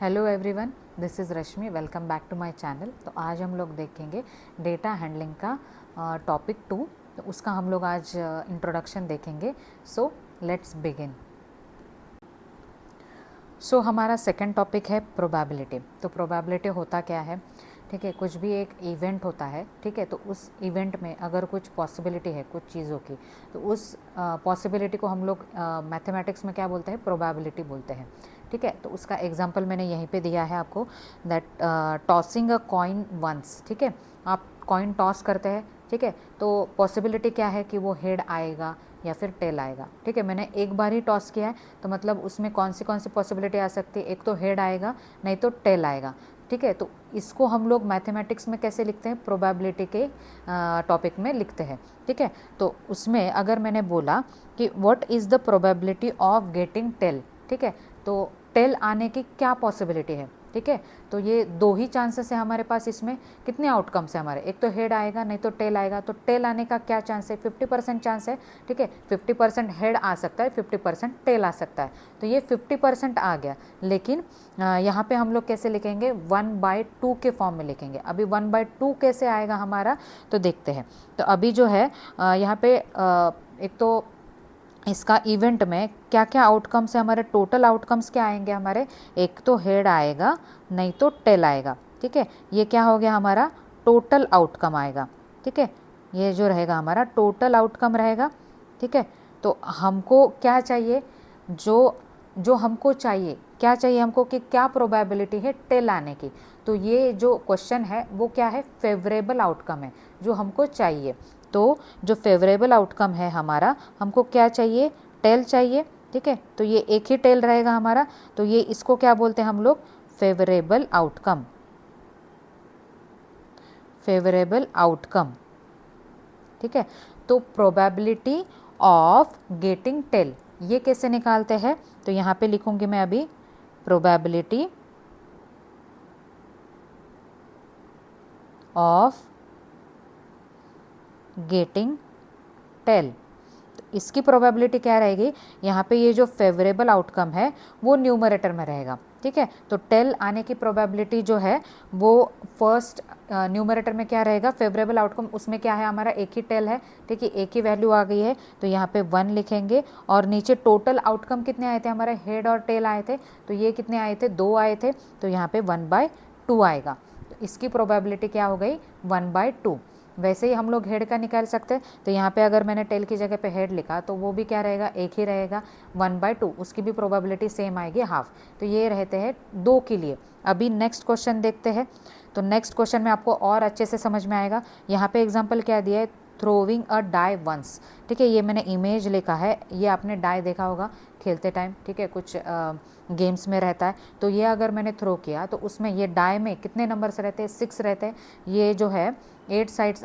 Hello everyone, this is Rashmi. Welcome back to my channel. तो आज हम लोग देखेंगे डेटा हैंडलिंग का टॉपिक 2। तो उसका हम लोग आज इंट्रोडक्शन देखेंगे। So let's begin. सो हमारा सेकंड टॉपिक है प्रोबेबिलिटी। तो प्रोबेबिलिटी होता क्या है? ठीक है, कुछ भी एक इवेंट होता है, ठीक है, तो उस इवेंट में अगर कुछ पॉसिबिलिटी है कुछ चीज़ों की, तो उस पॉसिबिलिटी को हम लोग मैथमेटिक्स में क्या बोलते हैं? प्रोबेबिलिटी बोलते हैं। ठीक है, तो उसका एग्जांपल मैंने यहीं पे दिया है आपको, that tossing a coin once. ठीक है, आप कॉइन टॉस करते हैं, ठीक है, तो पॉसिबिलिटी क्या है कि वो हेड आएगा या फिर टेल आएगा। ठीक है, मैंने एक बार ही टॉस किया है, तो मतलब उसमें कौन सी पॉसिबिलिटी आ सकती है? एक तो हेड आएगा, नहीं तो टेल आएगा। ठीक है, तो इसको हम लोग मैथमेटिक्स में कैसे लिखते हैं? प्रोबेबिलिटी के टॉपिक में लिखते हैं। ठीक है, तो उसमें अगर मैंने बोला कि what is the probability of getting tail, ठीक है, तो टेल आने की क्या पॉसिबिलिटी है? ठीक है, तो ये दो ही चांसेस है हमारे पास। इसमें कितने आउटकम्स है हमारे? एक तो हेड आएगा, नहीं तो टेल आएगा। तो टेल आने का क्या चांस है? 50% चांस है। ठीक है, 50% हेड आ सकता है, 50% टेल आ सकता है। तो ये 50% आ गया। लेकिन यहाँ पे हम लोग कैसे लिखेंगे? 1/2 के फॉर्म में लिखेंगे। अभी 1/2 कैसे आएगा हमारा, तो देखते हैं। तो अभी जो है यहाँ पे एक तो इसका इवेंट में क्या क्या आउटकम्स है हमारे? टोटल आउटकम्स क्या आएंगे हमारे? एक तो हेड आएगा, नहीं तो टेल आएगा। ठीक है, ये क्या हो गया हमारा? टोटल आउटकम आएगा। ठीक है, ये जो रहेगा हमारा टोटल आउटकम रहेगा। ठीक है, तो हमको क्या चाहिए? जो जो हमको चाहिए, क्या चाहिए हमको कि क्या प्रोबेबिलिटी है टेल आने की? तो ये जो क्वेश्चन है वो क्या है? फेवरेबल आउटकम है जो हमको चाहिए। तो जो फेवरेबल आउटकम है हमारा, हमको क्या चाहिए? टेल चाहिए। ठीक है, तो ये एक ही टेल रहेगा हमारा। तो ये इसको क्या बोलते हैं हम लोग? Favourable outcome. Favourable outcome. ठीक है, तो प्रोबेबिलिटी ऑफ गेटिंग टेल ये कैसे निकालते हैं? तो यहाँ पे लिखूंगी मैं अभी, प्रोबेबिलिटी ऑफ गेटिंग टेल। इसकी प्रोबेबिलिटी क्या रहेगी? यहाँ पे ये जो फेवरेबल आउटकम है वो न्यूमरेटर में रहेगा। ठीक है, तो टेल आने की प्रोबेबिलिटी जो है वो फर्स्ट न्यूमरेटर में क्या रहेगा? Favourable outcome. उसमें क्या है हमारा? एक ही टेल है। ठीक है, एक ही वैल्यू आ गई है, तो यहाँ पे 1 लिखेंगे। और नीचे टोटल आउटकम कितने आए थे हमारे? हेड और टेल आए थे। तो ये कितने आए थे? 2 आए थे। तो यहाँ पे 1/2 आएगा। तो इसकी प्रोबेबिलिटी क्या हो गई? 1/2। वैसे ही हम लोग हेड का निकाल सकते हैं। तो यहाँ पे अगर मैंने टेल की जगह पे हेड लिखा तो वो भी क्या रहेगा? एक ही रहेगा, 1/2। उसकी भी प्रोबेबिलिटी सेम आएगी, हाफ। तो ये रहते हैं 2 के लिए। अभी नेक्स्ट क्वेश्चन देखते हैं। तो नेक्स्ट क्वेश्चन में आपको और अच्छे से समझ में आएगा। यहाँ पे एग्जाम्पल क्या दिया है? थ्रोविंग अ डाई वंस। ठीक है, ये मैंने इमेज लिखा है। ये आपने डाई देखा होगा खेलते टाइम। ठीक है, कुछ गेम्स में रहता है। तो ये अगर मैंने थ्रो किया तो उसमें ये डाई में कितने नंबर्स रहते हैं? 6 रहते हैं। ये जो है 8 साइड्स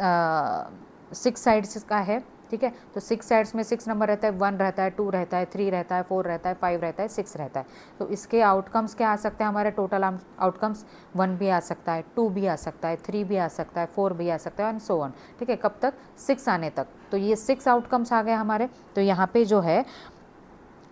6 साइड्स का है। ठीक है, तो 6 साइड्स में 6 नंबर रहता है। 1 रहता है, 2 रहता है, 3 रहता है, 4 रहता है, 5 रहता है, 6 रहता है। तो इसके आउटकम्स क्या आ सकते हैं हमारे? टोटल आउटकम्स 1 भी आ सकता है, 2 भी आ सकता है, 3 भी आ सकता है, 4 भी आ सकता है, एंड सो ऑन। ठीक है, कब तक? 6 आने तक। तो ये 6 आउटकम्स आ गए हमारे। तो यहाँ पे जो है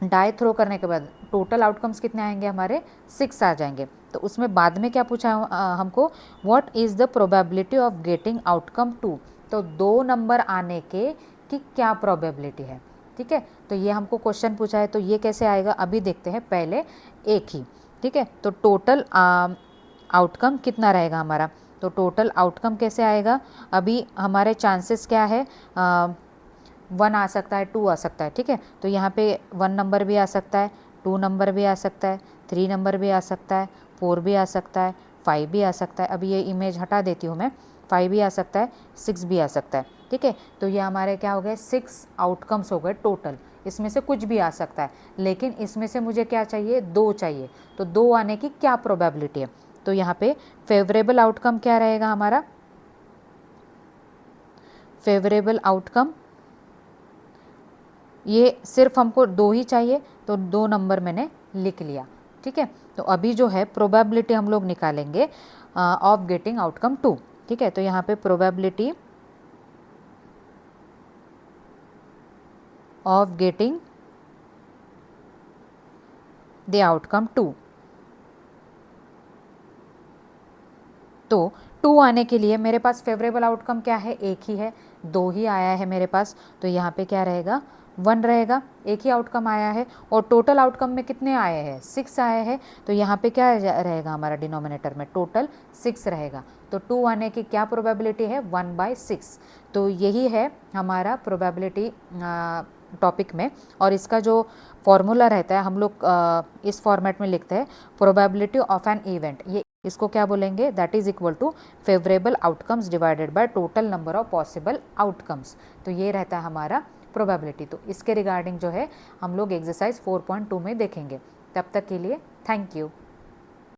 डाई थ्रो करने के बाद टोटल आउटकम्स कितने आएंगे हमारे? 6 आ जाएंगे। तो उसमें बाद में क्या पूछा हमको? What is the probability of getting outcome 2? तो 2 नंबर आने के की क्या प्रोबेबिलिटी है? ठीक है, तो ये हमको क्वेश्चन पूछा है। तो ये कैसे आएगा अभी देखते हैं। पहले एक ही। ठीक है, तो टोटल आउटकम कितना रहेगा हमारा? तो टोटल आउटकम कैसे आएगा? अभी हमारे चांसेस क्या है? 1 आ सकता है, 2 आ सकता है। ठीक है, तो यहाँ पे 1 नंबर भी आ सकता है, 2 नंबर भी आ सकता है, 3 नंबर भी आ सकता है, 4 भी आ सकता है, 5 भी आ सकता है। अभी ये इमेज हटा देती हूँ मैं। 5 भी आ सकता है, 6 भी आ सकता है। ठीक है, तो ये हमारे क्या हो गए? 6 आउटकम्स हो गए टोटल। इसमें से कुछ भी आ सकता है, लेकिन इसमें से मुझे क्या चाहिए? 2 चाहिए। तो 2 आने की क्या प्रोबेबिलिटी है? तो यहाँ पे फेवरेबल आउटकम क्या रहेगा हमारा? फेवरेबल आउटकम, ये सिर्फ हमको 2 ही चाहिए, तो 2 नंबर मैंने लिख लिया। ठीक है, तो अभी जो है प्रोबेबिलिटी हम लोग निकालेंगे ऑफ गेटिंग आउटकम 2। ठीक है, तो यहाँ पे probability of getting the outcome 2। तो 2 आने के लिए मेरे पास फेवरेबल आउटकम क्या है, एक ही है, 2 ही आया है मेरे पास, तो यहाँ पे क्या रहेगा 1 रहेगा, एक ही आउटकम आया है। और टोटल आउटकम में कितने आए हैं, 6 आए हैं, तो यहाँ पे क्या रहेगा हमारा डिनोमिनेटर में टोटल 6 रहेगा। तो 2 आने की क्या प्रोबेबिलिटी है, 1/6। तो यही है हमारा प्रोबेबिलिटी टॉपिक में। और इसका जो फॉर्मूला रहता है हम लोग इस फॉर्मेट में लिखते हैं, प्रोबेबिलिटी ऑफ एन इवेंट, ये इसको क्या बोलेंगे, that is equal to favourable outcomes divided by total number of possible outcomes. तो ये रहता है हमारा प्रोबेबिलिटी। तो इसके रिगार्डिंग जो है हम लोग एक्सरसाइज 4.2 में देखेंगे। तब तक के लिए थैंक यू।